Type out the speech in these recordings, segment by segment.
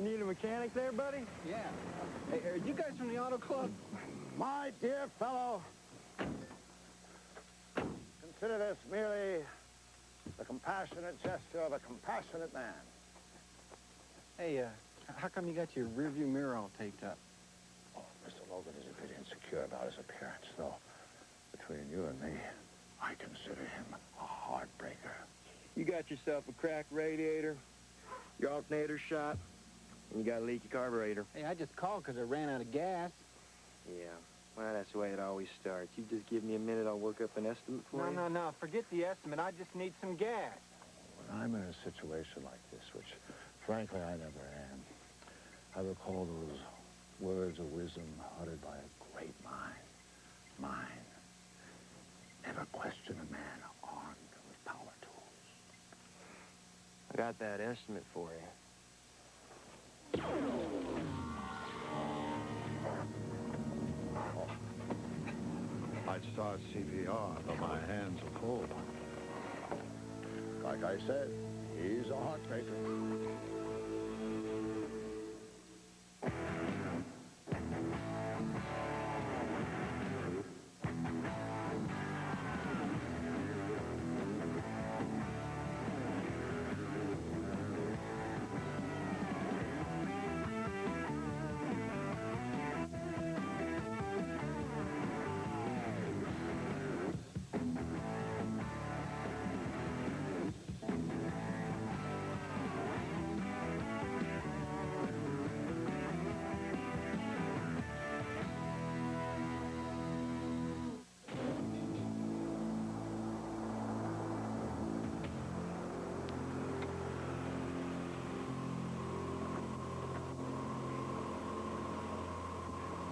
You need a mechanic there, buddy? Yeah. Hey, are you guys from the auto club? My dear fellow, consider this merely the compassionate gesture of a compassionate man. Hey, how come you got your rearview mirror all taped up? Oh, Mr. Logan is a bit insecure about his appearance, though. Between you and me, I consider him a heartbreaker. You got yourself a cracked radiator, your alternator shot, and you got a leaky carburetor. Hey, I just called because I ran out of gas. Yeah, well, that's the way it always starts. You just give me a minute, I'll work up an estimate for you. No. Forget the estimate. I just need some gas. When I'm in a situation like this, which, frankly, I never am, I recall those words of wisdom uttered by a great mind. Mine. Never question a man armed with power tools. I got that estimate for you. I'd start CPR, but my hands are cold. Like I said, he's a heartbreaker.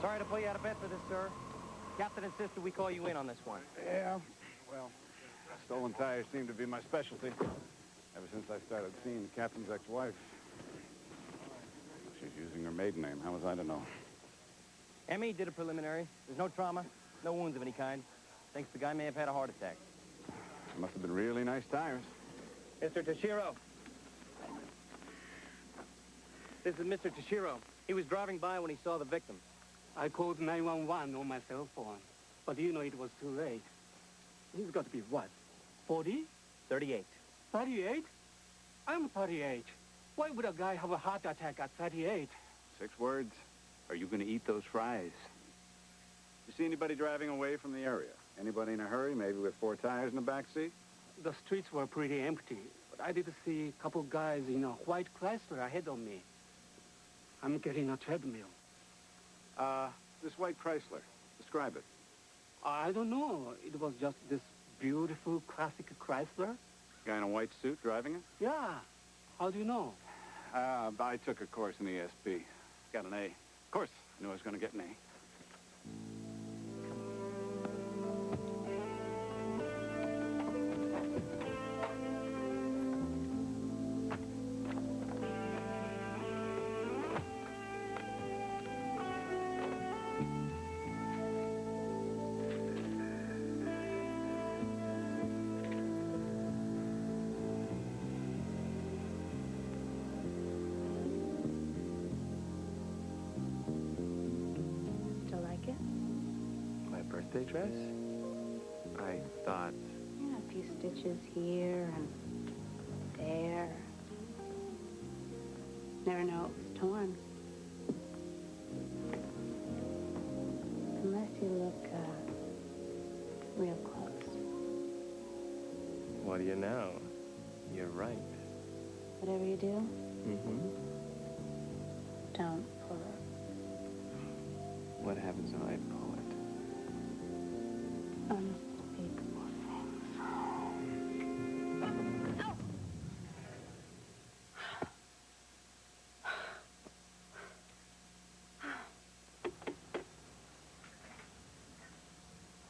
Sorry to pull you out of bed for this, sir. Captain insisted we call you in on this one. Yeah, well, stolen tires seem to be my specialty. Ever since I started seeing the captain's ex-wife. She's using her maiden name. How was I to know? Emmy did a preliminary. There's no trauma, no wounds of any kind. Thinks the guy may have had a heart attack. Must have been really nice tires. Mr. Toshiro. This is Mr. Toshiro. He was driving by when he saw the victim. I called 911 on my cell phone, but you know it was too late. He's got to be what, 40? 38. 38? I'm 38. Why would a guy have a heart attack at 38? 6 words. Are you going to eat those fries? You see anybody driving away from the area? Anybody in a hurry, maybe with 4 tires in the back seat? The streets were pretty empty, but I did see a couple guys in a white Chrysler ahead of me. I'm getting a treadmill. This white Chrysler. Describe it. I don't know. It was just this beautiful classic Chrysler. Guy in a white suit driving it? Yeah. How do you know? I took a course in ESP. Got an A. Of course, I knew I was going to get an A. Birthday dress? I thought... Yeah, a few stitches here and there. Never know it was torn. Unless you look, real close. What do you know? You're right. Whatever you do, don't pull it. What happens when I pull it? Unspeakable things.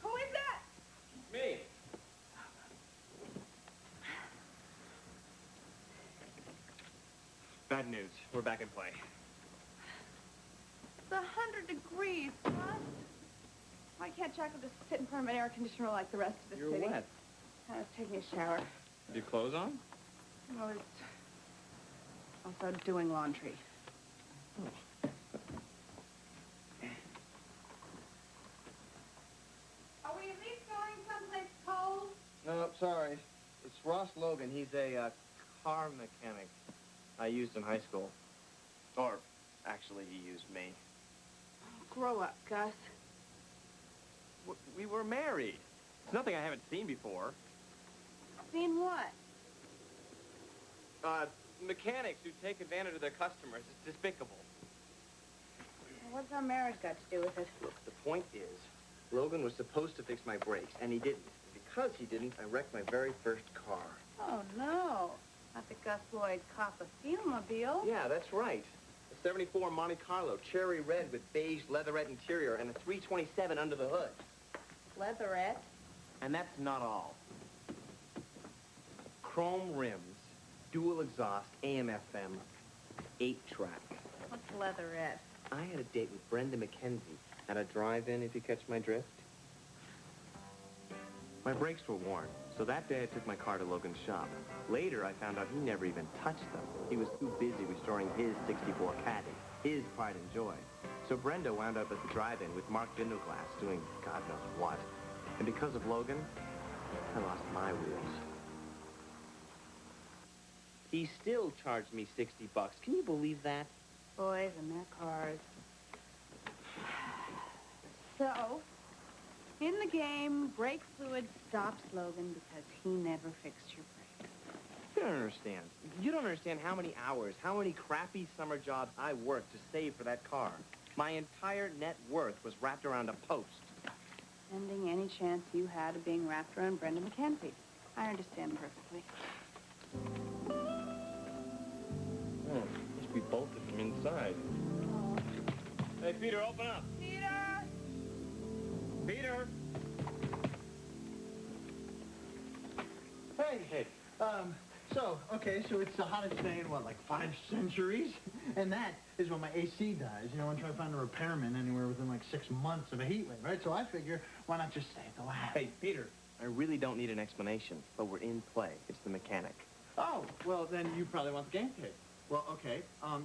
Who is that? Me. Bad news. We're back in play. It's 100 degrees, Russ. Why can't Jackal just sit in front of an air conditioner like the rest of the You're city? wet. I was taking a shower. Have your clothes on? I was also doing laundry. Are we at least going someplace cold? No, sorry. It's Ross Logan. He's a car mechanic I used in high school. Or, actually, he used me. Grow up, Gus. We were married. It's nothing I haven't seen before. Seen what? Mechanics who take advantage of their customers. It's despicable. What's our marriage got to do with it? Look, the point is, Logan was supposed to fix my brakes, and he didn't. Because he didn't, I wrecked my very first car. Oh, no. Not the Gus Lloyd Coppa Steelmobile. Yeah, that's right. A 74 Monte Carlo, cherry red with beige leatherette interior and a 327 under the hood. Leatherette. And that's not all. Chrome rims, dual exhaust, AM/FM, 8-track. What's leatherette? I had a date with Brenda McKenzie at a drive-in, if you catch my drift. My brakes were worn, so that day I took my car to Logan's shop. Later, I found out he never even touched them. He was too busy restoring his 64 Caddy, his pride and joy. So Brenda wound up at the drive-in with Mark Vindoglass doing God knows what. And because of Logan, I lost my wheels. He still charged me $60. Can you believe that? Boys and their cars. So, in the game, brake fluid stops Logan because he never fixed your brakes. You don't understand. You don't understand how many hours, how many crappy summer jobs I worked to save for that car. My entire net worth was wrapped around a post. Ending any chance you had of being wrapped around Brenda McKenzie. I understand perfectly. Oh, must be bolted from inside. Hey, Peter, open up. Peter! Peter! Hey, so it's the hottest day in, what, like 5 centuries? And that is when my AC dies. You know, I'm trying to find a repairman anywhere within like 6 months of a heat wave, right? So I figure, why not just stay at the lab? Hey, Peter, I really don't need an explanation, but we're in play. It's the mechanic. Oh, well, then you probably want the game tape. Well, okay,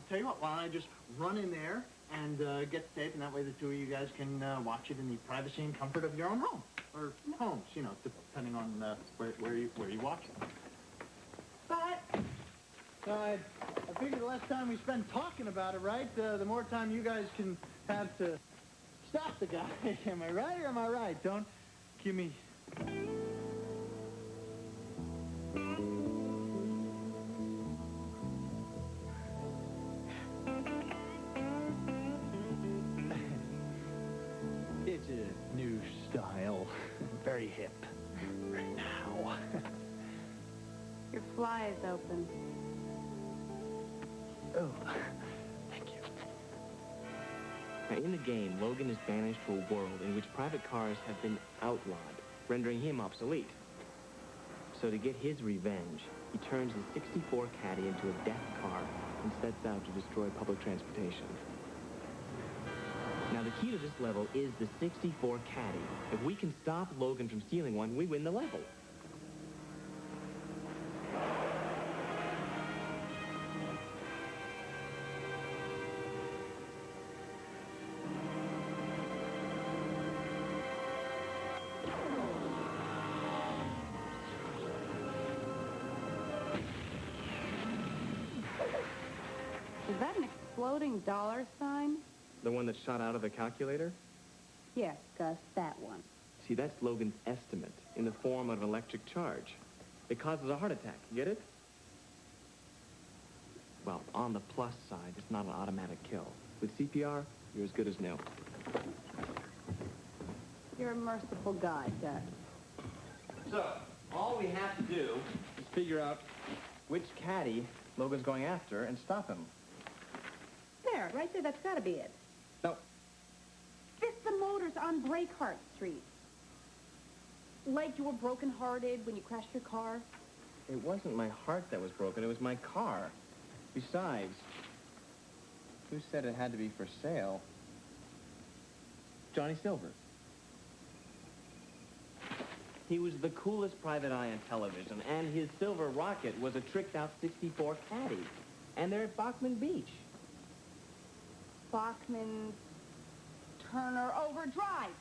tell you what, why don't I just run in there and get the tape, and that way the two of you guys can watch it in the privacy and comfort of your own home. Or homes, you know, depending on where you watch it. But... I figure the less time we spend talking about it, right, the more time you guys can have to stop the guy. Am I right or am I right? Don't give me... It's a new style. Very hip. Right now. Your fly is open. Oh, thank you. Now, in the game, Logan is banished to a world in which private cars have been outlawed, rendering him obsolete. So to get his revenge, he turns his 64 Caddy into a death car and sets out to destroy public transportation. Now, the key to this level is the 64 Caddy. If we can stop Logan from stealing one, we win the level. Is that an exploding dollar sign? The one that shot out of the calculator? Yes, Gus, that one. See, that's Logan's estimate in the form of an electric charge. It causes a heart attack. Get it? Well, on the plus side, it's not an automatic kill. With CPR, you're as good as new. You're a merciful guy, Gus. So, all we have to do is figure out which caddy Logan's going after and stop him. There, right there, that's gotta be it. No. Vista Motors on Breakhart Street. Like you were broken-hearted when you crashed your car. It wasn't my heart that was broken, it was my car. Besides, who said it had to be for sale? Johnny Silver. He was the coolest private eye on television, and his silver rocket was a tricked-out 64 Caddy. And they're at Bachman Beach. Bachman's Turner Overdrive.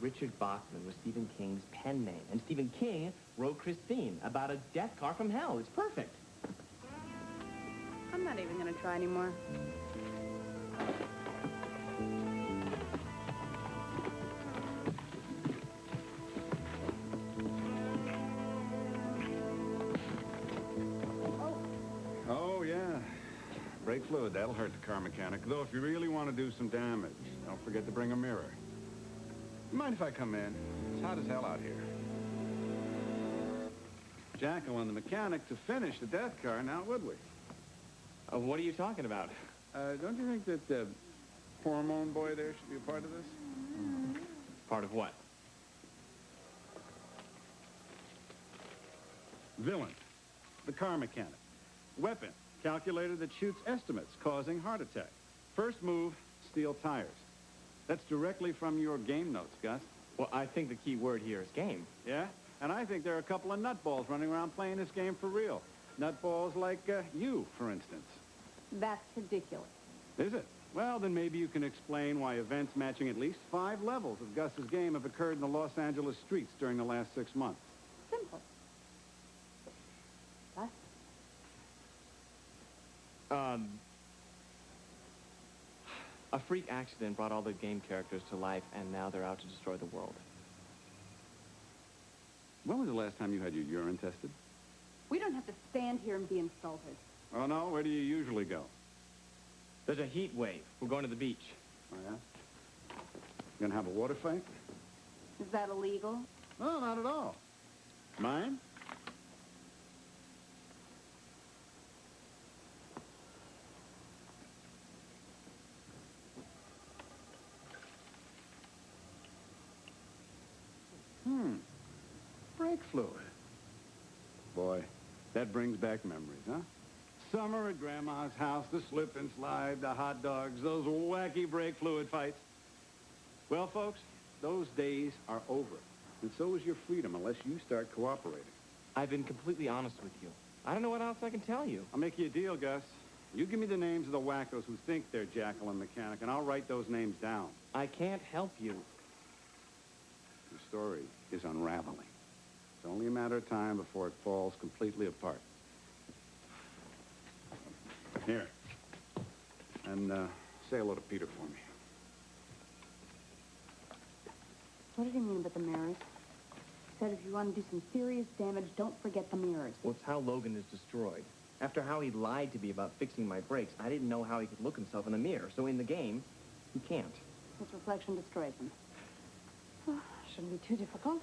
Richard Bachman was Stephen King's pen name, and Stephen King wrote Christine about a death car from hell. It's perfect. I'm not even going to try anymore. Oh, yeah. Brake fluid, that'll hurt the car mechanic. Though if you really want to do some damage, don't forget to bring a mirror. Mind if I come in? It's hot as hell out here. Jacqueline, the mechanic, to finish the death car, now would we? What are you talking about? Don't you think that the hormone boy there should be a part of this? Part of what? Villain, the car mechanic. Weapon, calculator that shoots estimates, causing heart attack. First move, steal tires. That's directly from your game notes, Gus. Well, I think the key word here is game. Yeah? And I think there are a couple of nutballs running around playing this game for real. Nutballs like you, for instance. That's ridiculous. Is it? Well, then maybe you can explain why events matching at least 5 levels of Gus's game have occurred in the Los Angeles streets during the last 6 months. Simple. Gus? A freak accident brought all the game characters to life, and now they're out to destroy the world. When was the last time you had your urine tested? We don't have to stand here and be insulted. Oh, no? Where do you usually go? There's a heat wave. We're going to the beach. Oh, yeah? You gonna have a water fight? Is that illegal? No, not at all. Mine? Brake fluid. Boy, that brings back memories, huh? Summer at Grandma's house, the slip and slide, the hot dogs, those wacky brake fluid fights. Well, folks, those days are over. And so is your freedom unless you start cooperating. I've been completely honest with you. I don't know what else I can tell you. I'll make you a deal, Gus. You give me the names of the wackos who think they're Jacqueline Mechanic, and I'll write those names down. I can't help you. The story is unraveling. It's only a matter of time before it falls completely apart. Here. And say hello to Peter for me. What did he mean about the mirrors? He said if you want to do some serious damage, don't forget the mirrors. Well, it's how Logan is destroyed. After how he lied to me about fixing my brakes, I didn't know how he could look himself in the mirror. So in the game, he can't. His reflection destroys him. Shouldn't be too difficult.